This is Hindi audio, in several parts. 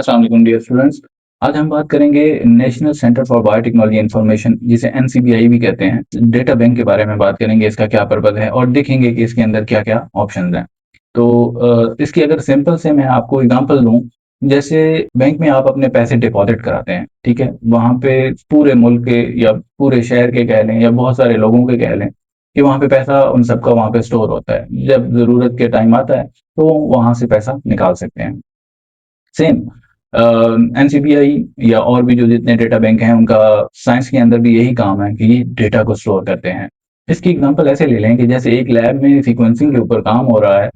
अस्सलाम वालेकुम डियर स्टूडेंट्स। आज हम बात करेंगे national centre for biotechnology information, जिसे एनसीबीआई भी कहते हैं, डेटा बैंक के बारे में बात करेंगे। इसका क्या पर्पज है और देखेंगे कि इसके अंदर क्या क्या ऑप्शंस हैं। तो इसकी अगर सिंपल से मैं आपको एग्जांपल दूं, जैसे बैंक में आप अपने पैसे डिपॉजिट कराते हैं, ठीक है। वहां पे पूरे मुल्क के या पूरे शहर के कह लें या बहुत सारे लोगों के कह लें कि वहां पे पैसा उन सबका वहां पे स्टोर होता है। जब जरूरत के टाइम आता है तो वहां से पैसा निकाल सकते हैं। सेम एनसीबीआई या और भी जो जितने डेटा बैंक हैं, उनका साइंस के अंदर भी यही काम है कि ये डेटा को स्टोर करते हैं। इसकी एग्जांपल ऐसे ले लें कि जैसे एक लैब में सीक्वेंसिंग के ऊपर काम हो रहा है,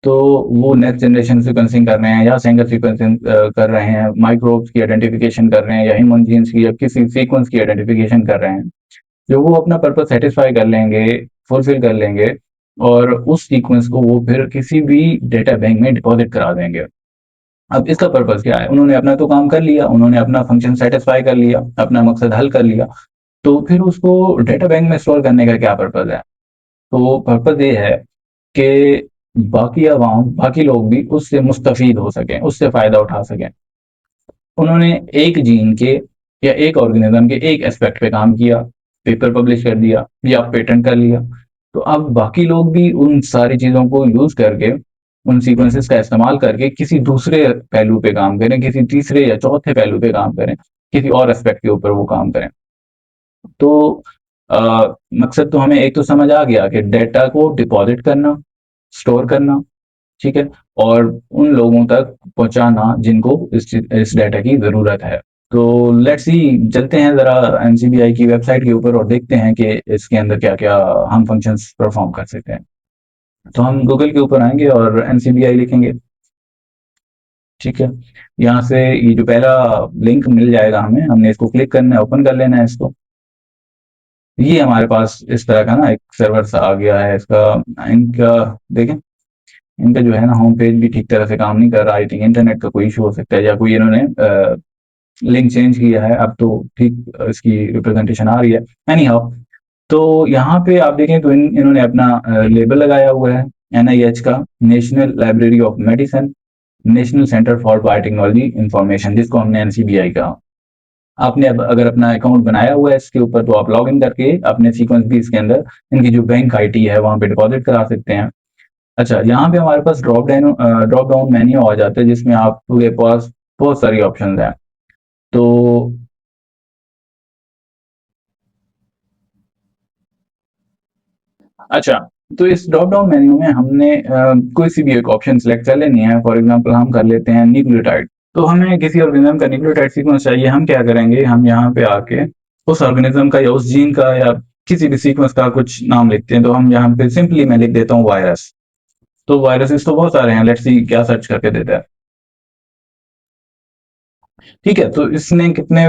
तो वो नेक्स्ट जनरेशन सीक्वेंसिंग कर रहे हैं या सिंगल सीक्वेंसिंग कर रहे हैं, माइक्रोब्स की आइडेंटिफिकेशन कर रहे हैं या ह्यूमन जीन्स की या किसी सीक्वेंस की आइडेंटिफिकेशन कर रहे हैं। जो वो अपना पर्पज सेटिस्फाई कर लेंगे, फुलफिल कर लेंगे, और उस सीक्वेंस को वो फिर किसी भी डेटा बैंक में डिपॉजिट करा देंगे। अब इसका पर्पस क्या है? उन्होंने अपना तो काम कर लिया, उन्होंने अपना फंक्शन सेटिस्फाई कर लिया, अपना मकसद हल कर लिया, तो फिर उसको डेटा बैंक में स्टोर करने का क्या पर्पस है? तो पर्पस ये है कि बाकी आवाम, बाकी लोग भी उससे मुस्तफीद हो सकें, उससे फायदा उठा सकें। उन्होंने एक जीन के या एक ऑर्गेनिज्म के एक एस्पेक्ट पे काम किया, पेपर पब्लिश कर दिया या पेटेंट कर लिया, तो अब बाकी लोग भी उन सारी चीज़ों को यूज़ करके, उन सीक्वेंसेस का इस्तेमाल करके किसी दूसरे पहलू पे काम करें, किसी तीसरे या चौथे पहलू पे काम करें, किसी और एस्पेक्ट के ऊपर वो काम करें। तो अ, मकसद तो हमें एक तो समझ आ गया कि डेटा को डिपॉजिट करना, स्टोर करना, ठीक है, और उन लोगों तक पहुंचाना जिनको इस डेटा की जरूरत है। तो लेट्स सी, चलते हैं जरा एनसीबीआई की वेबसाइट के ऊपर और देखते हैं कि इसके अंदर क्या क्या हम फंक्शंस परफॉर्म कर सकते हैं। तो हम गूगल के ऊपर आएंगे और एनसीबीआई लिखेंगे, ठीक है। यहाँ से ये जो पहला लिंक मिल जाएगा हमें, हमने इसको क्लिक करना है, ओपन कर लेना है इसको। ये हमारे पास इस तरह का ना एक सर्वर सा आ गया है इसका। इनका देखें, इनका जो है ना होम पेज भी ठीक तरह से काम नहीं कर रहा। आई थिंक इंटरनेट का कोई इशू हो सकता है या कोई इन्होंने लिंक चेंज किया है। अब तो ठीक इसकी रिप्रेजेंटेशन आ रही है। एनी हाउ, तो यहाँ पे आप देखें तो इन्होंने अपना लेबल लगाया हुआ है एनआईएच का, national library of medicine, national centre for biotechnology information, जिसको हमने एनसीबीआई कहा। आपने अब अगर अपना अकाउंट बनाया हुआ है इसके ऊपर, तो आप लॉग इन करके अपने सीक्वेंस भी इसके अंदर, इनकी जो बैंक आईटी है वहां पे डिपॉजिट करा सकते हैं। अच्छा, यहाँ पे हमारे पास ड्रॉप डाउन मेन्यू आ जाता है, जिसमें आपके पास बहुत सारी ऑप्शन है। तो अच्छा, तो इस ड्रॉप डाउन मेन्यू में हमने कोई सी भी एक ऑप्शन सेलेक्ट कर लेनी है। फॉर एग्जांपल हम कर लेते हैं न्यूक्लियोटाइड। तो हमें किसी ऑर्गेनिज्म का न्यूक्लियोटाइड सीक्वेंस चाहिए। हम क्या करेंगे, हम यहाँ पे आके उस ऑर्गेनिज्म का या उस जीन का या किसी भी सीक्वेंस का कुछ नाम लिखते हैं। तो हम यहाँ पे सिंपली मैं लिख देता हूँ वायरस। तो वायरसेस तो बहुत सारे हैं, लेट्स सी क्या सर्च करके देता है। ठीक है, तो इसने कितने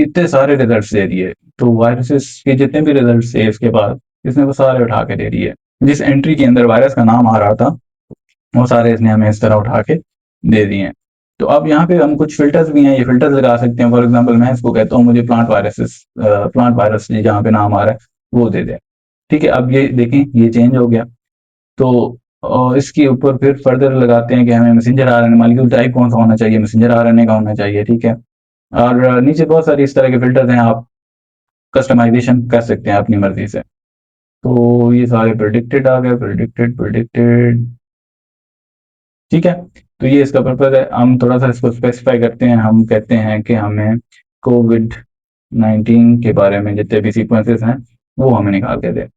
इतने सारे रिजल्ट्स दे दिए। तो वायरसेस के जितने भी रिजल्ट्स थे इसके बाद, इसने वो सारे उठा के दे दिए। जिस एंट्री के अंदर वायरस का नाम आ रहा था, वो सारे इसने हमें इस तरह उठा के दे दिए हैं। तो अब यहाँ पे हम कुछ फिल्टर्स भी हैं, ये फिल्टर्स लगा सकते हैं। फॉर एग्जांपल मैं इसको कहता हूँ मुझे प्लांट वायरस जहाँ पे नाम आ रहा है वो दे दे। ठीक है, अब ये देखें, ये चेंज हो गया। तो इसके ऊपर फिर फर्दर लगाते हैं कि हमें मैसेंजर आरएनए मॉलिक्यूल टाइप कौन सा होना चाहिए, मैसेंजर आरएनए का होना चाहिए, ठीक है। और नीचे बहुत सारी इस तरह के फिल्टर्स हैं, आप कस्टमाइजेशन कर सकते हैं अपनी मर्जी से। तो ये सारे प्रिडिक्टेड आ गए, प्रिडिक्टेड प्रिडिक्टेड, ठीक है। तो ये इसका पर्पज है। हम थोड़ा सा इसको स्पेसिफाई करते हैं, हम कहते हैं कि हमें कोविड 19 के बारे में जितने भी सीक्वेंसेस हैं वो हमें निकाल के दे।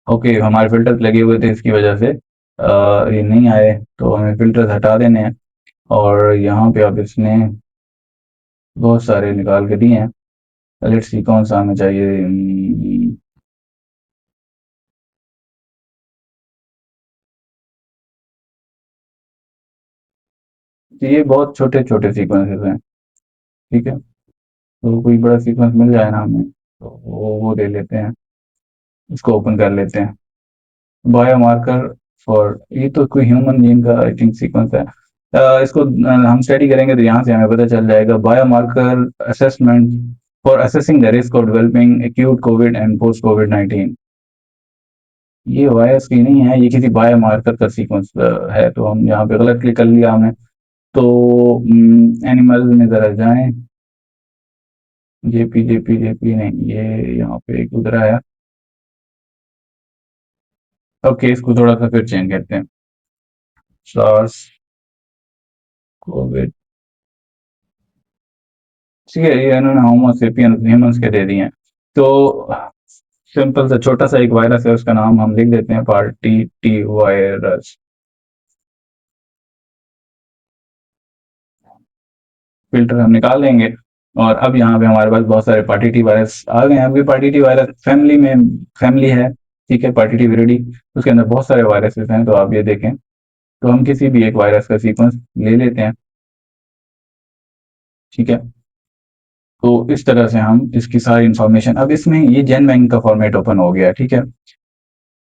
ओके, हमारे फिल्टर्स लगे हुए थे, इसकी वजह से ये नहीं आए, तो हमें फिल्टर्स हटा देने हैं। और यहाँ पे अब इसने बहुत सारे निकाल के दिए हैं। लेट्स सी कौन सा हमें चाहिए। तो ये बहुत छोटे छोटे सीक्वेंसेस हैं, ठीक है। तो कोई बड़ा सीक्वेंस मिल जाए ना हमें, तो वो ले लेते हैं, इसको ओपन कर लेते हैं। बायोमार्कर फॉर, ये तो कोई ह्यूमन जीन का आई थिंक सीक्वेंस है। इसको हम स्टडी करेंगे तो यहाँ से हमें पता चल जाएगा। Biomarker assessment for assessing the risk of developing acute Covid and post Covid 19। ये वायरस की नहीं है, ये किसी बायोमार्कर का सीक्वेंस है। तो हम यहाँ पे गलत क्लिक कर लिया हमने। तो एनिमल में ज़रा जाएँ, जेपी जेपी जेपी नहीं, ये यहाँ पे एक उधर आया। ओके, इसको थोड़ा-सा फिर चेंज करते हैं। सार्स कोविड, ठीक है, ये इन्होंने होमो सेपियंस ह्यूमन्स के दे दिए हैं। तो सिंपल सा छोटा सा एक वायरस है, उसका नाम हम लिख देते हैं पार्टी टी वायरस। फिल्टर हम निकाल देंगे और अब यहाँ पे हमारे पास बहुत सारे पार्टी वायरस आ गए हैं। अब ये पार्टी वायरस फैमिली है, ठीक है, पार्टी विरिडी, उसके अंदर बहुत सारे वायरसेस हैं। तो आप ये देखें, तो हम किसी भी एक वायरस का सीक्वेंस ले लेते हैं, ठीक है। तो इस तरह से हम इसकी सारी इंफॉर्मेशन, अब इसमें ये जेन बैंक का फॉर्मेट ओपन हो गया, ठीक है।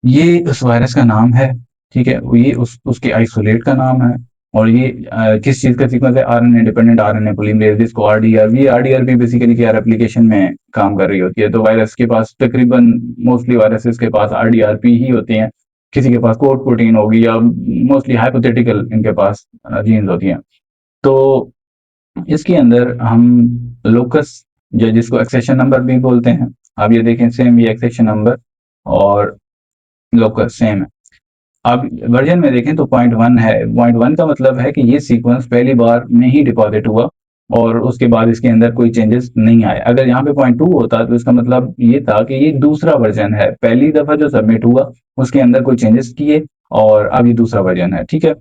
ये उस वायरस का नाम है, ठीक है, ये उसके आइसोलेट का नाम है, और ये किस चीज का सीक्वेंस है, आरएनए डिपेंडेंट आरएनए पॉलीमरेज, जिसको आरडीआर, ये आरडीआर बेसिकली क्या एप्लीकेशन में काम कर रही होती है। तो वायरस के पास तकरीबन मोस्टली वायरसेस के पास आरडीआरपी ही होते हैं, किसी के पास कोड प्रोटीन होगी, या मोस्टली हाइपोथेटिकल इनके पास जीन्स होती हैं। तो इसके अंदर हम लोकस, या जिसको एक्सेशन नंबर भी बोलते हैं, आप ये देखें सेम, ये एक्सेशन नंबर और लोकस सेम है। अब वर्जन में देखें तो 0.1 है। 0.1 का मतलब है कि ये सीक्वेंस पहली बार में ही डिपॉजिट हुआ और उसके बाद इसके अंदर कोई चेंजेस नहीं आए। अगर यहाँ पे 0.2 होता तो इसका मतलब ये था कि ये दूसरा वर्जन है, पहली दफा जो सबमिट हुआ उसके अंदर कोई चेंजेस किए और अब ये दूसरा वर्जन है, ठीक है।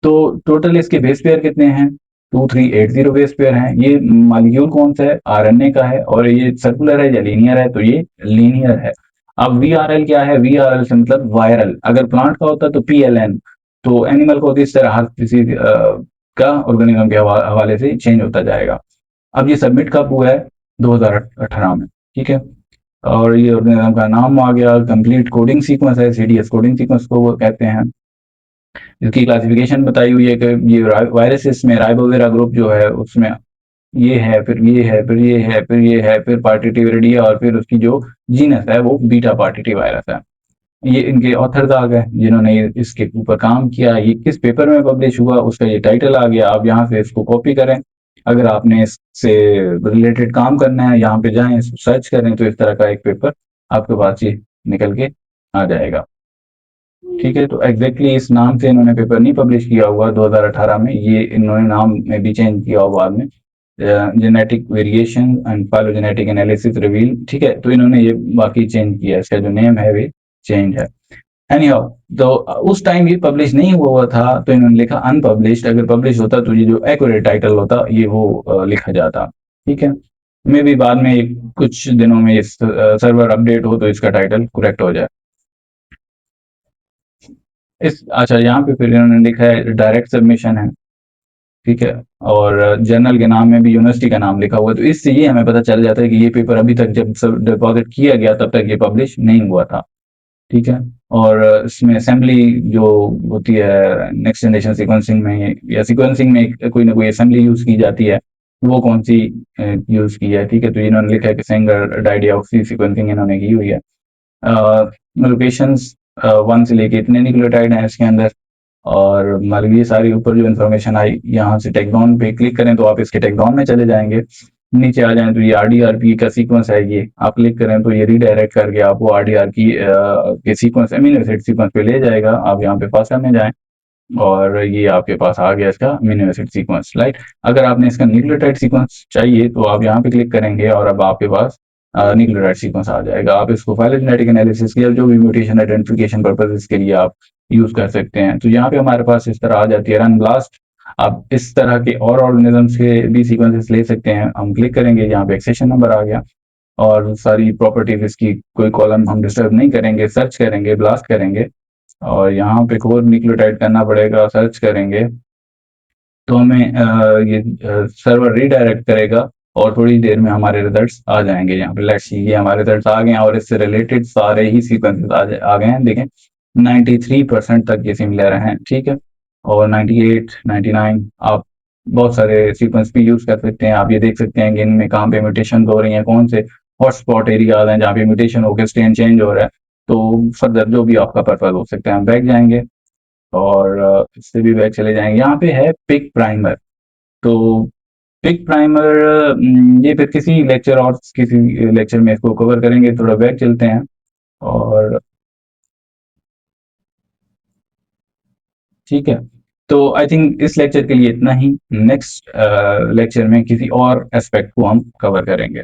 तो टोटल इसके बेस पेयर कितने हैं, 2380 बेस पेयर हैं। ये मालिक्यूल कौन सा है, आरएनए का है, और ये सर्कुलर है या लीनियर है, तो ये लीनियर है। अब वीआरएल क्या है, वीआरएल से मतलब वायरल, अगर प्लांट का होता तो पीएलएन, तो एनिमल को इस तरह हर किसी का ऑर्गेनिज्म के हवाले से चेंज होता जाएगा। अब ये सबमिट कब हुआ है, 2018 में, ठीक है। और ये ऑर्गेनिज्म का नाम आ गया, कंप्लीट कोडिंग सीक्वेंस है, सीडीएस कोडिंग सीक्वेंस को वो कहते हैं। इसकी क्लासिफिकेशन बताई हुई है कि ये वायरसेस में राइबोविरा ग्रुप जो है उसमें ये है, फिर ये है, फिर ये है, फिर ये है, फिर पार्टिटिविरिडिया, और फिर उसकी जो जीनस है वो बीटा पार्टिटिव वायरस है। ये इनके ऑथर्स आ गए जिन्होंने इसके ऊपर काम किया, ये किस पेपर में पब्लिश हुआ उसका ये टाइटल आ गया। आप यहाँ से इसको कॉपी करें, अगर आपने इससे रिलेटेड काम करना है यहाँ पे जाएं, इसको सर्च करें, तो इस तरह का एक पेपर आपके पास ये निकल के आ जाएगा, ठीक है। तो एग्जैक्टली इस नाम से इन्होंने पेपर नहीं पब्लिश किया हुआ 2018 में, ये इन्होंने नाम में भी चेंज किया हुआ बाद में, genetic variation and phylogenetic analysis reveal, ठीक है। तो इन्होंने ये बाकी चेंज किया, इसका जो नेम है वे चेंज है। एनीहाउ, तो उस टाइम ये पब्लिश नहीं हुआ था तो इन्होंने लिखा अनपब्लिश्ड, अगर पब्लिश होता तो ये जो एक्यूरेट टाइटल होता ये वो लिखा जाता, ठीक है। मे भी बाद में कुछ दिनों में इस सर्वर अपडेट हो तो इसका टाइटल करेक्ट हो जाए। अच्छा, यहाँ पे फिर इन्होंने लिखा है डायरेक्ट सबमिशन है, ठीक है, और जर्नल के नाम में भी यूनिवर्सिटी का नाम लिखा हुआ है। तो इससे ये हमें पता चल जाता है कि ये पेपर अभी तक जब सब डिपॉजिट किया गया तब तक ये पब्लिश नहीं हुआ था, ठीक है। और इसमें असेंबली जो होती है नेक्स्ट जनरेशन सीक्वेंसिंग में, या सीक्वेंसिंग में कोई ना कोई असेंबली यूज की जाती है, वो कौन सी यूज की है, ठीक है। तो इन्होंने लिखा है कि सेंगर डाइडिऑक्सी सीक्वेंसिंग इन्होंने की हुई है। लोकेशंस 1 से लेके इतने न्यूक्लियोटाइड हैं इसके अंदर, और मतलब ये सारी ऊपर जो इन्फॉर्मेशन आई, यहाँ से टेक्डॉन पे क्लिक करें तो आप इसके टेक्डॉन में चले जाएंगे, नीचे आ जाएं तो ये आरडीआरपी का सीक्वेंस है, ये आप क्लिक करें तो ये रीडायरेक्ट करके आपको आरडीआर की के सीक्वेंस, अमीनो एसिड सीक्वेंस पे ले जाएगा। आप यहाँ पे फास्टा में जाएं और ये आपके पास आ गया इसका अमीनो एसिड सीक्वेंस, राइट। अगर आपने इसका न्यूक्लियोटाइड सीक्वेंस चाहिए तो आप यहाँ पे क्लिक करेंगे और अब आपके पास न्यूक्लियोटाइड सीक्वेंस आ जाएगा। आप इसको फाइलोजेनेटिक एनालिसिस या जो भी म्यूटेशन आइडेंटिफिकेशन पर्पसेस के लिए आप यूज कर सकते हैं। तो यहाँ पे हमारे पास इस तरह आ जाती है रन ब्लास्ट। आप इस तरह के और ऑर्गेनिजम्स के भी सीक्वेंसेस ले सकते हैं। हम क्लिक करेंगे, यहाँ पे एक्सेशन नंबर आ गया और सारी प्रॉपर्टीज इसकी, कोई कॉलम हम डिस्टर्ब नहीं करेंगे, सर्च करेंगे, ब्लास्ट करेंगे और यहाँ पे कोर न्यूक्लियोटाइड करना पड़ेगा, सर्च करेंगे तो हमें ये सर्वर रीडायरेक्ट करेगा और थोड़ी देर में हमारे रिजल्ट्स आ जाएंगे। यहाँ पे लेट्स सी, ये हमारे रिजल्ट्स आ गए हैं और इससे रिलेटेड सारे ही सीक्वेंसेस आ गए हैं। देखें 93% तक ये सिमिलर हैं, ठीक है, और 98, 99 आप बहुत सारे सीक्वेंस भी यूज कर सकते हैं। आप ये देख सकते हैं कि इनमें कहाँ पे म्यूटेशन हो रही हैं, कौन से हॉटस्पॉट एरियाज हैं जहाँ पे म्यूटेशन होकर स्ट्रेन चेंज हो रहा है। तो फर्दर जो भी आपका पर्पज हो सकता है, हम बैक जाएंगे और इससे भी बैक चले जाएंगे, यहाँ पे है पिक प्राइमर। तो पिक प्राइमर ये फिर किसी लेक्चर और किसी लेक्चर में इसको कवर करेंगे। थोड़ा बैक चलते हैं और ठीक है। तो आई थिंक इस लेक्चर के लिए इतना ही। नेक्स्ट लेक्चर में किसी और एस्पेक्ट को हम कवर करेंगे।